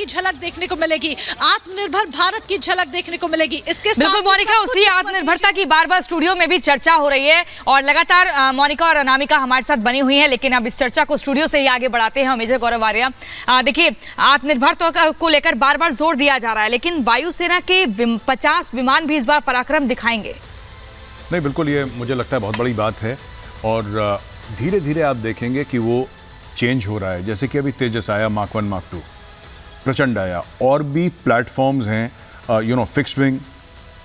झलक देखने को मिलेगी, आत्मनिर्भर भारत की झलक देखने को मिलेगी। इसके साथ बिल्कुल मोनिका, उसी आत्मनिर्भरता की बार बार स्टूडियो में भी चर्चा हो रही है और लगातार मोनिका और अनामिका हमारे साथ बनी हुई है, लेकिन अब इस चर्चा को स्टूडियो से ही आगे बढ़ाते हैं। मेजर गौरव आर्या, देखिए आत्मनिर्भरता को लेकर बार बार जोर दिया जा रहा है, लेकिन वायुसेना के 50 विमान भी इस बार पराक्रम दिखाएंगे। नहीं, बिल्कुल ये मुझे लगता है बहुत बड़ी बात है और धीरे धीरे आप देखेंगे कि वो चेंज हो रहा है। जैसे कि अभी तेजस आया, मार्क 1 मार्क 2, प्रचंड आया, और भी प्लेटफॉर्म्स हैं फिक्स्ड विंग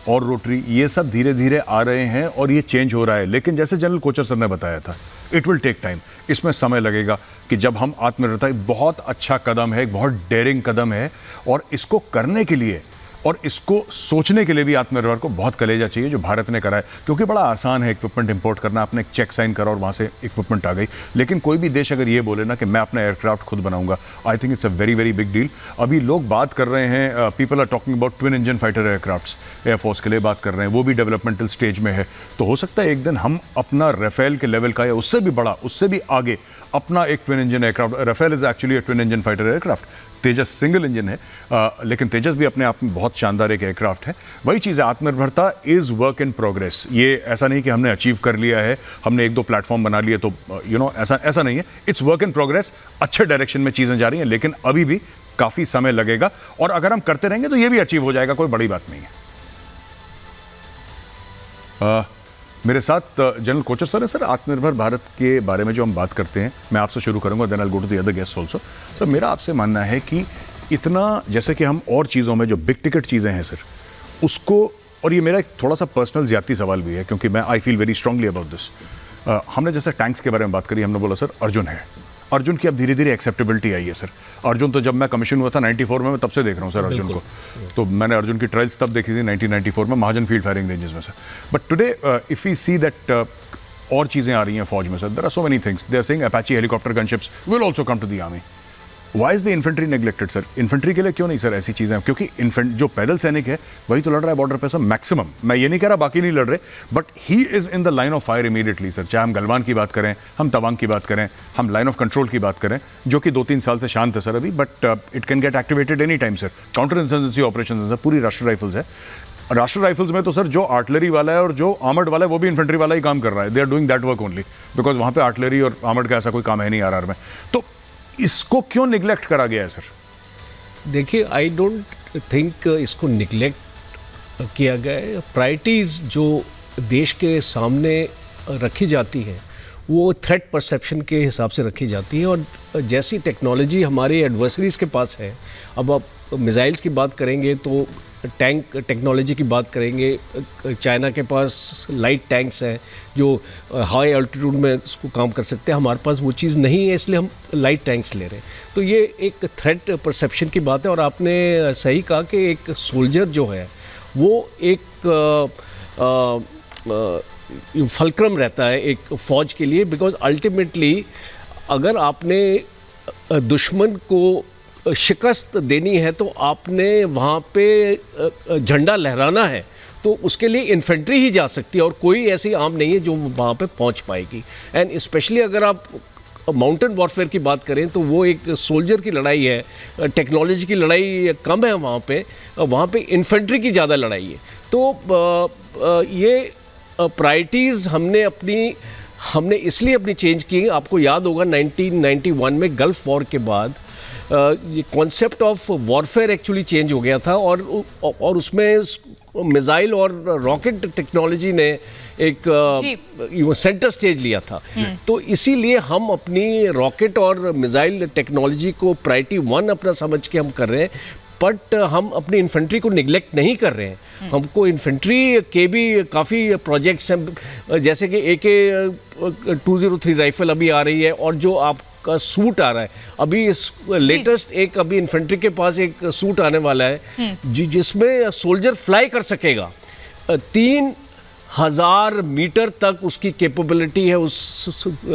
और रोटरी, ये सब धीरे धीरे आ रहे हैं और ये चेंज हो रहा है। लेकिन जैसे जनरल कोचर सर ने बताया था, इट विल टेक टाइम, इसमें समय लगेगा कि जब हम आत्मनिर्भरता, बहुत अच्छा कदम है, एक बहुत डेयरिंग कदम है, और इसको करने के लिए और इसको सोचने के लिए भी आत्मनिर्भर को बहुत कलेजा चाहिए जो भारत ने करा है। क्योंकि बड़ा आसान है इक्विपमेंट इंपोर्ट करना, आपने एक चेक साइन करा और वहाँ से इक्विपमेंट आ गई। लेकिन कोई भी देश अगर ये बोले ना कि मैं अपना एयरक्राफ्ट खुद बनाऊंगा, I think it's a very very big deal. अभी लोग बात कर रहे हैं, people are talking about twin engine fighter aircrafts, air force के लिए बात कर रहे हैं, वो भी डेवलपमेंटल स्टेज में है। तो हो सकता है एक दिन हम अपना राफेल के लेवल का या उससे भी बड़ा, उससे भी आगे अपना एक twin engine aircraft, Rafale is actually twin engine fighter aircraft, Tejas single engine है, लेकिन तेजस भी अपने आप में बहुत शानदार एक एयरक्राफ्ट है। वही चीज़ है, आत्मनिर्भरता इज वर्क इन प्रोग्रेस। ये ऐसा नहीं कि हमने अचीव कर लिया है, हमने 1-2 प्लेटफॉर्म बना लिए तो ऐसा नहीं है। इट्स वर्क इन प्रोग्रेस, अच्छे डायरेक्शन में चीज़ें जा रही हैं, लेकिन अभी भी काफ़ी समय लगेगा और अगर हम करते रहेंगे तो ये भी अचीव हो जाएगा, कोई बड़ी बात नहीं है। मेरे साथ जनरल कोचर सर है। सर, आत्मनिर्भर भारत के बारे में जो हम बात करते हैं, मैं आपसे शुरू करूंगा, then I will go to the other guest also. Sir, मेरा आपसे मानना है कि इतना, जैसे कि हम और चीज़ों में जो बिग टिकट चीज़ें हैं सर, उसको, और ये मेरा एक थोड़ा सा पर्सनल ज़्यादती सवाल भी है क्योंकि मैं I feel very strongly about this. हमने जैसे टैंक्स के बारे में बात करी, हमने बोला सर अर्जुन है, अर्जुन की अब धीरे धीरे एक्सेप्टेबिलिटी आई है सर। अर्जुन तो जब मैं कमीशन हुआ था 94 में, मैं तब से देख रहा हूँ सर अर्जुन को। तो मैंने अर्जुन की ट्रायल्स तब देखी थी 1994 में, महाजन फील्ड फायरिंग रेंजेस में sir. But today if we see that और चीज़ें आ रही हैं फौज में sir, there are so many things, they are saying Apache helicopter gunships will also come to the army. Why is the infantry neglected sir? Infantry के लिए क्यों नहीं सर ऐसी चीज़ें? क्योंकि जो पैदल सैनिक है वही तो लड़ रहा है बॉर्डर पे सर मैक्सिमम। मैं ये नहीं कह रहा बाकी नहीं लड़ रहे, but he is in the line of fire immediately sir. चाहे हम गलवान की बात करें, हम तवांग की बात करें, हम लाइन ऑफ कंट्रोल की बात करें, जो कि 2-3 साल से शांत है सर अभी, but it can get activated any time sir. Counter insurgency operation sir, पूरी राष्ट्रीय राइफल्स है। राष्ट्रीय राइफल्स में तो सर जो आर्टिलरी वाला है और जो आर्मर्ड वाला है वो भी इन्फेंट्री वाला ही काम कर रहा है। They are doing that work only, because वहाँ पे आर्टिलरी और आर्मर्ड का ऐसा कोई काम है नहीं आरआर में। तो इसको क्यों निगलेक्ट करा गया है सर? देखिए, आई डोंट थिंक इसको निगलेक्ट किया गया है। प्रायोरिटीज़ जो देश के सामने रखी जाती है वो थ्रेट परसेप्शन के हिसाब से रखी जाती है, और जैसी टेक्नोलॉजी हमारे एडवर्सरीज़ के पास है, अब आप मिसाइल्स की बात करेंगे तो टैंक टेक्नोलॉजी की बात करेंगे, चाइना के पास लाइट टैंक्स हैं जो हाई अल्टीट्यूड में इसको काम कर सकते हैं, हमारे पास वो चीज़ नहीं है, इसलिए हम लाइट टैंक्स ले रहे हैं। तो ये एक थ्रेट परसेप्शन की बात है, और आपने सही कहा कि एक सोल्जर जो है वो एक फलक्रम रहता है एक फ़ौज के लिए, बिकॉज अल्टीमेटली अगर आपने दुश्मन को शिकस्त देनी है तो आपने वहाँ पे झंडा लहराना है, तो उसके लिए इन्फेंट्री ही जा सकती है और कोई ऐसी आर्म नहीं है जो वहाँ पे पहुँच पाएगी। एंड स्पेशली अगर आप माउंटेन वॉरफेयर की बात करें तो वो एक सोल्जर की लड़ाई है, टेक्नोलॉजी की लड़ाई कम है वहाँ पे इन्फेंट्री की ज़्यादा लड़ाई है। तो ये प्रायोरिटीज़ हमने इसलिए अपनी चेंज की। आपको याद होगा 1991 में गल्फ़ वॉर के बाद ये concept of warfare actually change हो गया था, और उसमें मिसाइल और रॉकेट टेक्नोलॉजी ने एक सेंटर स्टेज लिया था। तो इसीलिए हम अपनी रॉकेट और मिसाइल टेक्नोलॉजी को प्रायोरिटी 1 अपना समझ के हम कर रहे हैं, बट हम अपनी इन्फेंट्री को निगलेक्ट नहीं कर रहे हैं। हमको इन्फेंट्री के भी काफ़ी प्रोजेक्ट्स हैं, जैसे कि AK-203 राइफल अभी आ रही है, और जो आपका सूट आ रहा है अभी इस लेटेस्ट, एक अभी इन्फेंट्री के पास एक सूट आने वाला है जिसमें सोल्जर फ्लाई कर सकेगा। 3000 मीटर तक उसकी कैपेबिलिटी है उस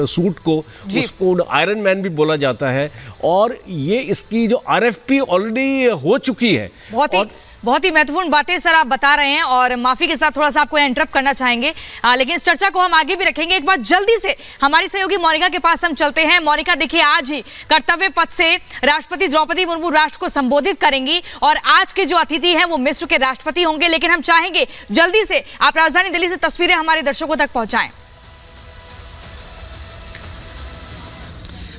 सूट को, उसको आयरन मैन भी बोला जाता है, और ये इसकी जो RFP ऑलरेडी हो चुकी है। बहुत ही बहुत ही महत्वपूर्ण बातें सर आप बता रहे हैं और माफी के साथ थोड़ा सा आपको इंटरप्ट करना चाहेंगे, लेकिन इस चर्चा को हम आगे भी रखेंगे। एक बार जल्दी से हमारी सहयोगी मोनिका के पास हम चलते हैं। मोनिका, देखिए आज ही कर्तव्य पथ से राष्ट्रपति द्रौपदी मुर्मू राष्ट्र को संबोधित करेंगी और आज के जो अतिथि हैं वो मिस्र के राष्ट्रपति होंगे, लेकिन हम चाहेंगे जल्दी से आप राजधानी दिल्ली से तस्वीरें हमारे दर्शकों तक पहुंचाएं।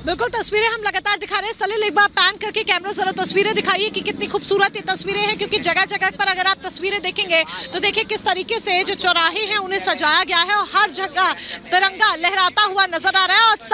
बिल्कुल, तस्वीरें हम लगातार दिखा रहे हैं। सलील, एक बार पैन करके कैमरा जरा तस्वीरें दिखाइए कि कितनी खूबसूरत ये तस्वीरें हैं, क्योंकि जगह जगह पर अगर आप तस्वीरें देखेंगे तो देखिए किस तरीके से जो चौराहे हैं उन्हें सजाया गया है और हर जगह तिरंगा लहराता हुआ नजर आ रहा है। और